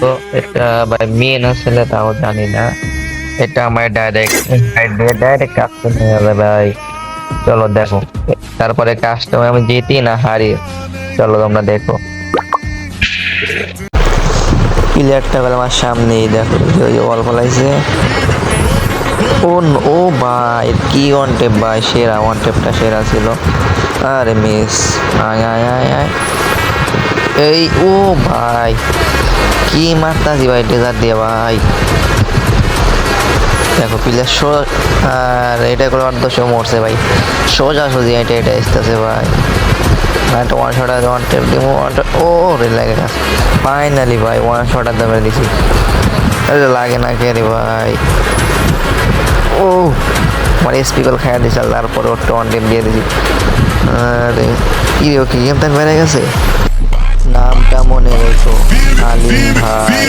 তো এটা ভাই মেয়ে না ছেলে তাও জানি না। এটা আমার ডাইরেক্ট ডাইরেক্ট কাজটা নিয়ে যাবে ভাই। চলো দেখো, তারপরে কাজটা আমি জিতি না হারি, চলো তোমরা দেখো। প্লেয়ারটা বলে আমার সামনেই, দেখো ওই বল ফলাইছে। ও ভাই কি ওয়ান টেপ ভাই, সেরা ওয়ান টেপটা সেরা ছিল। আরে মিস, আয় আয় আয় আয়। এই ও ভাই কি মারতাছি ভাই ডেজার্ট দিয়ে ভাই। দেখো প্লেয়ার আর এটা করে অর্ধ মরছে ভাই, সোজা সোজি এটা এটা আসতেছে ভাই। একটা ওয়ান শট আছে, ওয়ান টেপ দিব, ও রে লাগে গেছে ফাইনালি ভাই, ওয়ান শট আর দামে দিছি। আরে লাগে না কে রে ভাই। ও আমার স্পিকার খাইয়া দিয়েছে, তারপরে ওর ওয়ান টেপ দিয়ে দিছি। আরে কি রে, ও কি গেম তাক বেড়ে গেছে। নামটা মনে রেখো, আলিম ভাই।